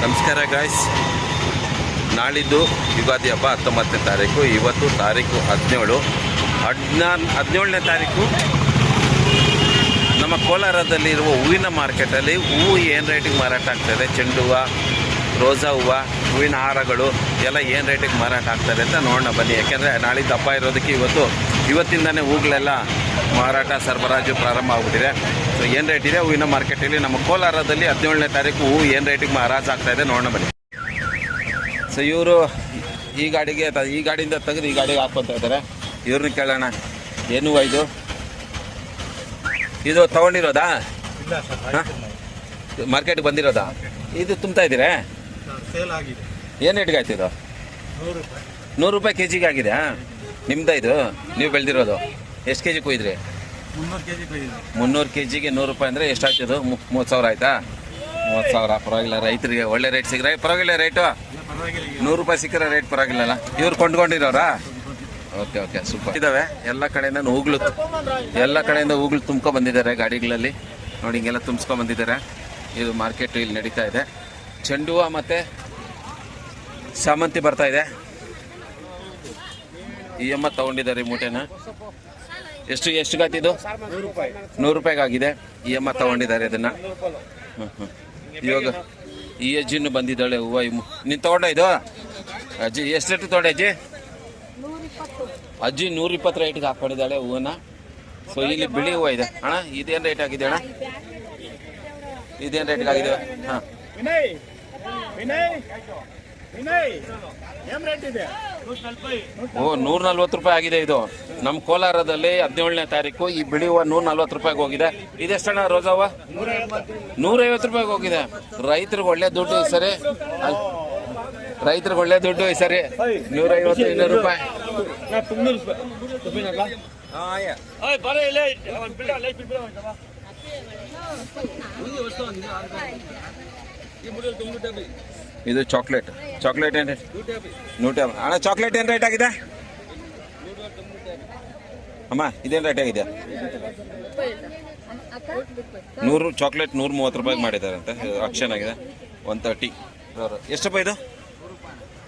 ನಮಸ್ಕಾರ ಗಾಯ್ಸ್. ನಾಳಿದ್ದು ಯುಗಾದಿ ಹಬ್ಬ 19ನೇ ತಾರೀಕು. ಇವತ್ತು ತಾರೀಕು 17ನೇ ತಾರೀಕು ನಮ್ಮ ಕೋಲಾರದಲ್ಲಿರುವ ಹೂವಿನ ಮಾರ್ಕೆಟಲ್ಲಿ ಹೂವು ಏನು ರೇಟಿಗೆ ಮಾರಾಟ ಆಗ್ತಾಯಿದೆ, ಚೆಂಡು ಹೂವು, ರೋಜಾ ಹೂವು, ಹೂವಿನ ಹಾರಗಳು ಎಲ್ಲ ಏನು ರೇಟಿಗೆ ಮಾರಾಟ ಆಗ್ತಾಯಿದೆ ಅಂತ ನೋಡೋಣ ಬನ್ನಿ. ಯಾಕೆಂದರೆ ನಾಳಿದ್ದು ಹಬ್ಬ ಇರೋದಕ್ಕೆ ಇವತ್ತಿಂದನೇ ಹೂಗಳೆಲ್ಲ ಮಾರಾಟ ಸರಬರಾಜು ಪ್ರಾರಂಭ ಆಗ್ಬಿಟ್ಟಿದೆ. ಸೊ ಏನು ರೇಟ್ ಇದೆ ಹೂವಿನ ಮಾರ್ಕೆಟಲ್ಲಿ ನಮ್ಮ ಕೋಲಾರದಲ್ಲಿ 17ನೇ ತಾರೀಕು ಹೂವು ಏನು ರೇಟಿಗೆ ಮಾರಾಟ ಆಗ್ತಾಯಿದೆ ನೋಡೋಣ ಬನ್ನಿ. ಸೊ ಇವರು ಈ ಗಾಡಿಯಿಂದ ತೆಗೆದು ಈ ಗಾಡಿಗೆ ಹಾಕ್ಕೊತಾ ಇದ್ದಾರೆ. ಇವ್ರನ್ನ ಕೇಳೋಣ, ಏನು ಇದು ತೊಗೊಂಡಿರೋದಾ? ಹಾಂ, ಮಾರ್ಕೆಟ್ಗೆ ಬಂದಿರೋದಾ? ಇದು ತುಂಬ್ತಾ ಇದ್ದೀರಾ? ಏನು ರೇಟ್ಗೆ ಆಯ್ತು ಇದು? 100 ರೂಪಾಯಿ ಕೆ ಜಿಗೆ ಆಗಿದೆ. ನಿಮ್ದು ಇದು ನೀವು ಬೆಳೆದಿರೋದು? ಎಷ್ಟು ಕೆ ಜಿ ಕೊಯ್ದ್ರಿ? 300 ಕೆ ಜಿಗೆ 100 ರೂಪಾಯಿ ಅಂದರೆ ಎಷ್ಟಾಗ್ತದೆ? 30,000 ಆಯ್ತಾ? 30,000 ಪರವಾಗಿಲ್ಲ. ರೈತರಿಗೆ ಒಳ್ಳೆ ರೇಟ್ ಸಿಗ್ರೆ ಪರವಾಗಿಲ್ಲ. ರೇಟು 100 ರೂಪಾಯಿ ಸಿಕ್ಕರೆ ರೇಟ್ ಪರವಾಗಿಲ್ಲಲ್ಲ. ಇವ್ರು ಕೊಂಡ್ಕೊಂಡಿರೋರಾ? Okay super. ಇದ್ದಾವೆ ಎಲ್ಲ ಕಡೆಯಿಂದ ಹೂಗಳು ತುಂಬ್ಕೊ ಬಂದಿದ್ದಾರೆ ಗಾಡಿಗಳಲ್ಲಿ. ನೋಡಿ ಹಿಂಗೆಲ್ಲ ತುಂಬಿಸ್ಕೊಂಡು ಬಂದಿದ್ದಾರೆ. ಇದು ಮಾರ್ಕೆಟ್ ಇಲ್ಲಿ ನಡೀತಾ ಇದೆ. ಚೆಂಡು ಹೂವು ಮತ್ತು ಸಾಮಂತಿ ಬರ್ತಾ ಇದೆ. ಈ ಅಮ್ಮ ತೊಗೊಂಡಿದ್ದಾರೆ ಮೂಟೆನ. ಎಷ್ಟು ಗಾತಿದು? 100 ರೂಪಾಯಿಗಾಗಿದೆ. ಈ ಅಮ್ಮ ತೊಗೊಂಡಿದ್ದಾರೆ ಇದನ್ನು. ಇವಾಗ ಈ ಅಜ್ಜಿನೂ ಬಂದಿದ್ದಾಳೆ ಹೂವು. ನೀನು ತೊಗೊಂಡ ಇದು? ಅಜ್ಜಿ ಎಷ್ಟು ರೇಟ್ ತೊಗೊಂಡೆ ಅಜ್ಜಿ? ಅಜ್ಜಿ 120 ರೇಟ್ಗೆ ಹಾಕ್ಕೊಂಡಿದ್ದಾಳೆ ಹೂವನ್ನ. ಸೊ ಇಲ್ಲಿ ಬಿಳಿ ಹೂವು ಇದೆ ಅಣ್ಣ. ಇದೇನು ರೇಟ್ ಆಗಿದೆ ಅಣ್ಣ? ಇದೇನು ರೇಟ್ಗೆ ಆಗಿದೆ? ಹಾಂ, ಓ 140 ರೂಪಾಯಿ ಆಗಿದೆ ಇದು. ನಮ್ಮ ಕೋಲಾರದಲ್ಲಿ 17ನೇ ತಾರೀಕು ಈ ಬಿಳಿ ಹೂವು 140 ರೂಪಾಯಿಗೆ ಹೋಗಿದೆ. ಇದೆಷ್ಟಣ್ಣ ರೋಜಾ ಹೂವು? 150 ರೂಪಾಯಿಗೆ ಹೋಗಿದೆ. ರೈತರಿಗೆ ಒಳ್ಳೆ ದುಡ್ಡು ಈ ಸರಿ. 150 200 ರೂಪಾಯಿ. ಇದು ಚಾಕ್ಲೇಟ್ ಏನು ರೇಟ್? 150 ಅಣ್ಣ. ಚಾಕ್ಲೇಟ್ ಏನು ರೇಟ್ ಆಗಿದೆ ಅಮ್ಮ? ಇದೇನು ರೇಟ್ ಆಗಿದೆ? 100 ಚಾಕ್ಲೇಟ್ 130 ರೂಪಾಯಿಗೆ ಮಾಡಿದ್ದಾರೆ ಅಂತ. ಆಕ್ಷನ್ ಆಗಿದೆ 130. ಎಷ್ಟಪ್ಪ ಇದು?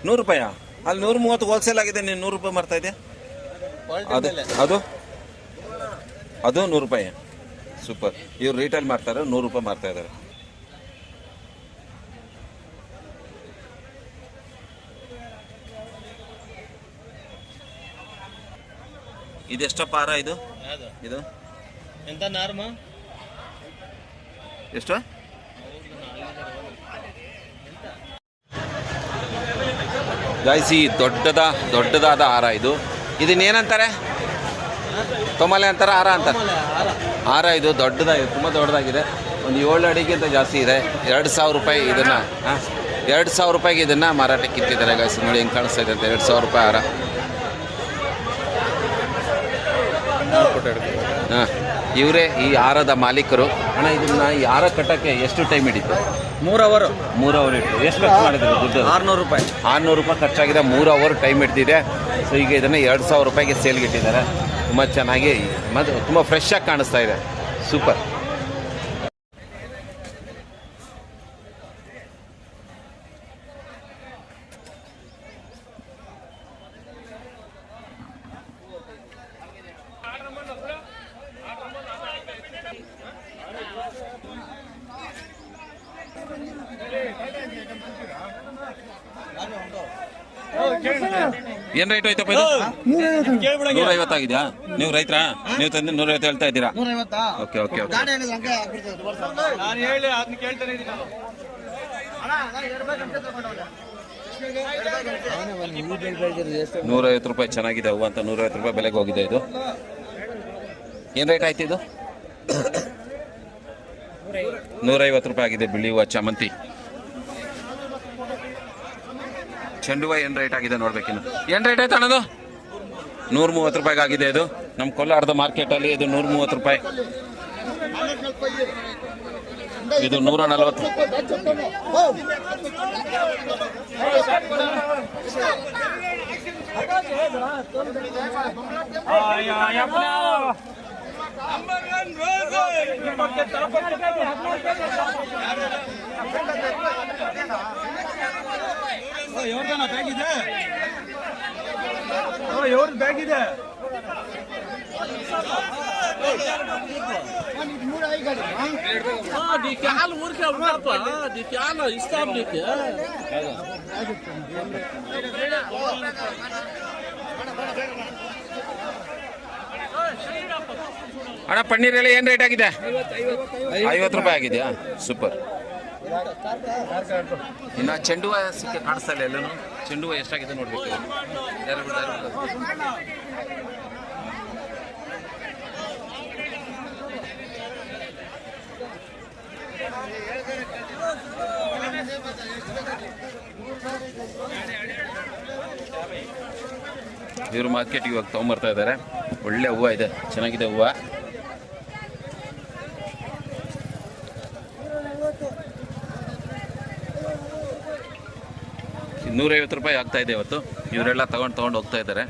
100 ರೂಪಾಯಾ? ಅಲ್ಲಿ 130 ಹೋಲ್ಸೇಲ್ ಆಗಿದೆ. ನೀನು 100 ರೂಪಾಯಿ ಮಾರ್ತಾ ಇದೆಯಾ? ಅದು 100 ರೂಪಾಯಿ. ಸೂಪರ್. ಇವ್ರು ರಿಟೇಲ್ ಮಾಡ್ತಾರೆ, 100 ರೂಪಾಯಿ ಮಾರ್ತಾ ಇದ್ದಾರೆ. ಇದೆಷ್ಟಪ್ಪ ಹಾರ ಇದು? ಎಂತ ನಾರ್ಮ ಎಷ್ಟು? ಗಾಯ್ಸಿ ದೊಡ್ಡದಾದ ಹಾರ ಇದು. ಇದನ್ನೇನಂತಾರೆ? ತೊಮಲೆ ಅಂತಾರೆ, ಹಾರ ಅಂತಾರೆ. ಹಾರ ಇದು ದೊಡ್ಡದಾಗಿದೆ, ತುಂಬ ದೊಡ್ಡದಾಗಿದೆ. ಒಂದು 7 ಅಡಿಗಿಂತ ಜಾಸ್ತಿ ಇದೆ. 2,000 ರೂಪಾಯಿ ಇದನ್ನು. 2,000 ರೂಪಾಯಿಗೆ ಇದನ್ನು ಮಾರಾಟಕ್ಕೆ ಇಟ್ಟಿದ್ದಾರೆ ಗಾಯ್ಸ್. ನೋಡಿ ಹೆಂಗೆ ಕಾಣಿಸ್ತಾ ಇದೆ ಅಂತ. 2,000 ರೂಪಾಯಿ ಹಾರ. ಹಾಂ, ಇವರೇ ಈ ಹಾರದ ಮಾಲೀಕರು. ಅಣ್ಣ, ಇದನ್ನ ಈ ಹಾರ ಕಟ್ಟಕ್ಕೆ ಎಷ್ಟು ಟೈಮ್ ಹಿಡಿತು? 3 ಅವರ್ ಇಟ್ಟು. ಎಷ್ಟು ಖರ್ಚು ಮಾಡಿದ್ರು ದುಡ್ಡು? 600 ರೂಪಾಯಿ. 600 ರೂಪಾಯಿ ಖರ್ಚಾಗಿದೆ. 3 ಅವರ್ ಟೈಮ್ ಹಿಡ್ದಿದೆ. ಸೊ ಈಗ ಇದನ್ನು 2,000 ರೂಪಾಯಿಗೆ ಸೇಲ್ಗೆ ಇಟ್ಟಿದ್ದಾರೆ. ತುಂಬ ಚೆನ್ನಾಗಿ ಮತ್ತು ತುಂಬ ಫ್ರೆಶ್ ಆಗಿ ಕಾಣಿಸ್ತಾ ಇದೆ. ಸೂಪರ್. ಏನ್ ರೇಟ್ ಹೋಯ್ತಪ್ಪ ಇದು? 150 ಆಗಿದ್ಯಾ? ನೀವು ರೈತರ? ನೀವು ತಂದು 150 ಹೇಳ್ತಾ ಇದ್ದೀರಾ? ಓಕೆ. 150 ರೂಪಾಯಿ ಚೆನ್ನಾಗಿದೆ ಹೂವು ಅಂತ 150 ರೂಪಾಯಿ ಬೆಲೆಗೆ ಹೋಗಿದೆ ಇದು. ಏನ್ ರೇಟ್ ಆಯ್ತು ಇದು? 150 ರೂಪಾಯಿ ಆಗಿದೆ ಬಿಳಿ ಹೂವು ಚಾಮಂತಿ. ಚೆಂಡು ಹೂವು ಏನು ರೇಟ್ ಆಗಿದೆ ನೋಡ್ಬೇಕಿನ್ನು. ಏನು ರೇಟ್ ಆಯ್ತು ಅಣ್ಣದು? 130 ರೂಪಾಯಿಗೆ ಆಗಿದೆ ಇದು. ನಮ್ಮ ಕೋಲಾರದ ಮಾರ್ಕೆಟಲ್ಲಿ ಇದು 130 ರೂಪಾಯಿ. ಇದು 140. Number 1 rose. ಅಣ್ಣ ಪನ್ನೀರ್ ಎಲ್ಲ ಏನು ರೇಟ್ ಆಗಿದೆ? 50 ರೂಪಾಯಿ ಆಗಿದೆಯಾ? ಸೂಪರ್. ಇನ್ನು ಚೆಂಡು ಹೂವು ಸಿಕ್ಕ ಕಾಣಿಸ್ತಾ ಇಲ್ಲ ಎಲ್ಲೂ. ಚೆಂಡು ಹೂವು ಎಷ್ಟಾಗಿದೆ ನೋಡ್ಬೇಕು. ಇವರು ಮಾರ್ಕೆಟ್ಗೆ ಇವಾಗ ತೊಗೊಂಬರ್ತಾ ಇದ್ದಾರೆ. ಒಳ್ಳೆ ಹೂವು ಇದೆ, ಚೆನ್ನಾಗಿದೆ ಹೂವು. ₹150 ಆಗ್ತಾ ಇದೆ ಇವತ್ತು. ಇವರೆಲ್ಲ ತಗೊಂಡು ಹೋಗ್ತಾ ಇದ್ದಾರೆ.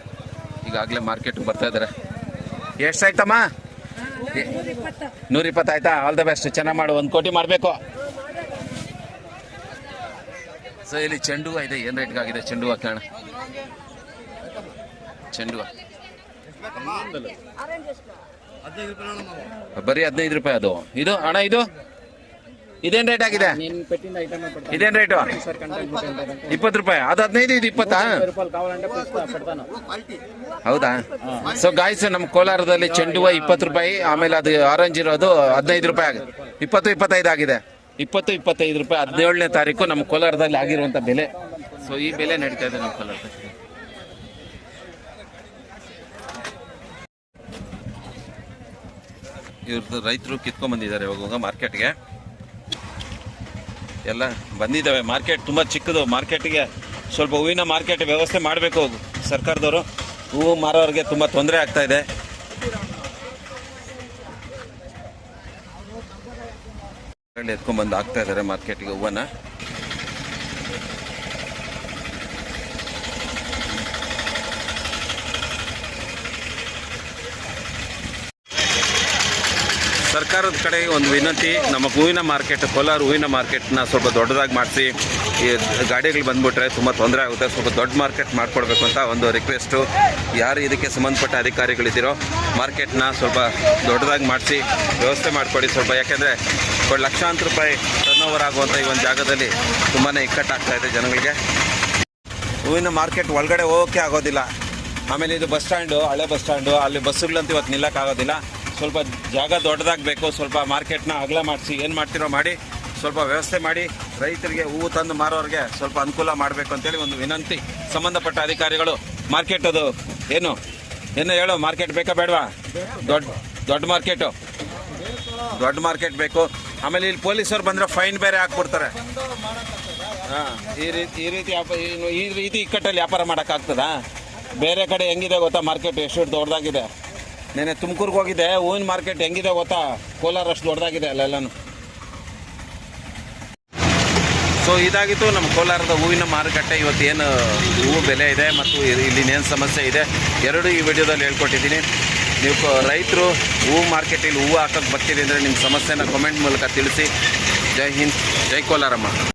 ಈಗಾಗಲೇ ಮಾರ್ಕೆಟ್ಗೆ ಬರ್ತಾ ಇದ್ದಾರೆ. ಎಷ್ಟಾಯ್ತಮ್ಮ? 120 ಆಯ್ತಾ? ಆಲ್ ದ ಬೆಸ್ಟ್, ಚೆನ್ನಾಗಿ ಮಾಡು. 1 ಕೋಟಿ ಮಾಡಬೇಕು. ಸೊ ಇಲ್ಲಿ ಚೆಂಡು ಹೂವು ಇದೆ. ಏನು ರೇಟ್ಗಾಗಿದೆ ಚೆಂಡು ಹೂವು ಕಾಣ? ಚೆಂಡು ಹೂವು ಬರೀ 15 ರೂಪಾಯಿ. ಅದು ಇದು ಅಣ್ಣ, ಇದೇನು ರೇಟ್ ಆಗಿದೆ? ಇದೇನು ರೇಟು? 20 ರೂಪಾಯಿ. ಅದು 15, ಇದು 20. ಹೌದಾ? ಸೊ ಗಾಯ್ಸ್, ನಮ್ಮ ಕೋಲಾರದಲ್ಲಿ ಚೆಂಡು ಹೂವು 20 ರೂಪಾಯಿ. ಆಮೇಲೆ ಅದು ಆರೆಂಜ್ ಇರೋದು 15 ರೂಪಾಯಿ ಆಗಿದೆ. 20-25 ಆಗಿದೆ. 20-25 ರೂಪಾಯಿ 17ನೇ ತಾರೀಕು ನಮ್ಮ ಕೋಲಾರದಲ್ಲಿ ಆಗಿರುವಂಥ ಬೆಲೆ. ಸೊ ಈ ಬೆಲೆ ನಡೀತಾ ಇದೆ ನಮ್ಮ ಕೋಲಾರದಲ್ಲಿ. ಇವ್ರದ್ದು ರೈತರು ಕಿತ್ಕೊಂಡ್ಬಂದಿದ್ದಾರೆ ಇವಾಗ ಮಾರ್ಕೆಟ್ಗೆ. ಎಲ್ಲ ಬಂದಿದ್ದಾವೆ. ಮಾರ್ಕೆಟ್ ತುಂಬ ಚಿಕ್ಕದು. ಮಾರ್ಕೆಟ್ಗೆ ಸ್ವಲ್ಪ ಹೂವಿನ ಮಾರ್ಕೆಟ್ ವ್ಯವಸ್ಥೆ ಮಾಡಬೇಕು ಸರ್ಕಾರದವರು. ಹೂವು ಮಾರೋರಿಗೆ ತುಂಬ ತೊಂದರೆ ಆಗ್ತಾ ಇದೆ. ಎತ್ಕೊಂಡ್ಬಂದು ಹಾಕ್ತಾ ಇದ್ದಾರೆ ಮಾರ್ಕೆಟ್ಗೆ ಹೂವನ್ನ. ಸರ್ಕಾರದ ಕಡೆ ಒಂದು ವಿನಂತಿ, ನಮ್ಮ ಹೂವಿನ ಮಾರ್ಕೆಟ್, ಕೋಲಾರ ಹೂವಿನ ಮಾರ್ಕೆಟ್ನ ಸ್ವಲ್ಪ ದೊಡ್ಡದಾಗಿ ಮಾಡಿಸಿ. ಈ ಗಾಡಿಗಳು ಬಂದುಬಿಟ್ರೆ ತುಂಬ ತೊಂದರೆ ಆಗುತ್ತೆ. ಸ್ವಲ್ಪ ದೊಡ್ಡ ಮಾರ್ಕೆಟ್ ಮಾಡಿಕೊಡ್ಬೇಕು ಅಂತ ಒಂದು ರಿಕ್ವೆಸ್ಟು. ಯಾರು ಇದಕ್ಕೆ ಸಂಬಂಧಪಟ್ಟ ಅಧಿಕಾರಿಗಳಿದ್ದೀರೋ ಮಾರ್ಕೆಟ್ನ ಸ್ವಲ್ಪ ದೊಡ್ಡದಾಗಿ ಮಾಡಿಸಿ ವ್ಯವಸ್ಥೆ ಮಾಡಿಕೊಡಿ ಸ್ವಲ್ಪ. ಯಾಕೆಂದರೆ ಲಕ್ಷಾಂತರ ರೂಪಾಯಿ ಟರ್ನ್ ಓವರ್ ಆಗುವಂಥ ಈ ಒಂದು ಜಾಗದಲ್ಲಿ ತುಂಬಾ ಇಕ್ಕಟ್ಟಾಗ್ತಾ ಇದೆ ಜನಗಳಿಗೆ. ಹೂವಿನ ಮಾರ್ಕೆಟ್ ಒಳಗಡೆ ಹೋಗೋಕ್ಕೆ ಆಗೋದಿಲ್ಲ. ಆಮೇಲೆ ಇದು ಬಸ್ ಸ್ಟ್ಯಾಂಡು, ಹಳೆ ಬಸ್ ಸ್ಟ್ಯಾಂಡು, ಅಲ್ಲಿ ಬಸ್ಸುಗಳಂತೂ ಇವತ್ತು ನಿಲ್ಲಕ್ಕಾಗೋದಿಲ್ಲ. ಸ್ವಲ್ಪ ಜಾಗ ದೊಡ್ಡದಾಗಬೇಕು. ಸ್ವಲ್ಪ ಮಾರ್ಕೆಟ್ನ ಅಗಲ ಮಾಡಿಸಿ, ಏನು ಮಾಡ್ತಿರೋ ಮಾಡಿ ಸ್ವಲ್ಪ ವ್ಯವಸ್ಥೆ ಮಾಡಿ ರೈತರಿಗೆ, ಹೂವು ತಂದು ಮಾರೋರಿಗೆ ಸ್ವಲ್ಪ ಅನುಕೂಲ ಮಾಡಬೇಕು ಅಂತೇಳಿ ಒಂದು ವಿನಂತಿ. ಸಂಬಂಧಪಟ್ಟ ಅಧಿಕಾರಿಗಳು ಮಾರ್ಕೆಟ್ ಅದು ಏನು ಹೇಳೋ, ಮಾರ್ಕೆಟ್ ಬೇಕಾ ಬೇಡವಾ? ದೊಡ್ಡ ಮಾರ್ಕೆಟ್ ಬೇಕು. ಆಮೇಲೆ ಇಲ್ಲಿ ಪೊಲೀಸರು ಬಂದರೆ ಫೈನ್ ಬೇರೆ ಹಾಕ್ಬಿಡ್ತಾರೆ. ಹಾಂ, ಈ ರೀತಿ ಇಕ್ಕಟ್ಟಲ್ಲಿ ವ್ಯಾಪಾರ ಮಾಡೋಕ್ಕಾಗ್ತದಾ? ಬೇರೆ ಕಡೆ ಹೆಂಗಿದೆ ಗೊತ್ತಾ ಮಾರ್ಕೆಟ್? ಎಷ್ಟು ದೊಡ್ಡದಾಗಿದೆ. ನೆನೆ ತುಮಕೂರಿಗೆ ಹೋಗಿದೆ, ಹೂವಿನ ಮಾರ್ಕೆಟ್ ಹೆಂಗಿದೆ ಗೊತ್ತಾ? ಕೋಲಾರ ಅಷ್ಟು ದೊಡ್ಡದಾಗಿದೆ ಅಲ್ಲೆಲ್ಲನೂ. ಸೊ ಇದಾಗಿತ್ತು ನಮ್ಮ ಕೋಲಾರದ ಹೂವಿನ ಮಾರುಕಟ್ಟೆ. ಇವತ್ತೇನು ಹೂವು ಬೆಲೆ ಇದೆ ಮತ್ತು ಇಲ್ಲಿನೇನು ಸಮಸ್ಯೆ ಇದೆ ಎರಡು ಈ ವಿಡಿಯೋದಲ್ಲಿ ಹೇಳ್ಕೊಟ್ಟಿದ್ದೀನಿ. ನೀವು ರೈತರು ಹೂವು ಮಾರ್ಕೆಟಲ್ಲಿ ಹೂವು ಹಾಕೋಕ್ಕೆ ಬರ್ತೀರಿ ಅಂದರೆ ನಿಮ್ಮ ಸಮಸ್ಯೆನ ಕಮೆಂಟ್ ಮೂಲಕ ತಿಳಿಸಿ. ಜೈ ಹಿಂದ್, ಜೈ ಕೋಲಾರಮ್ಮ.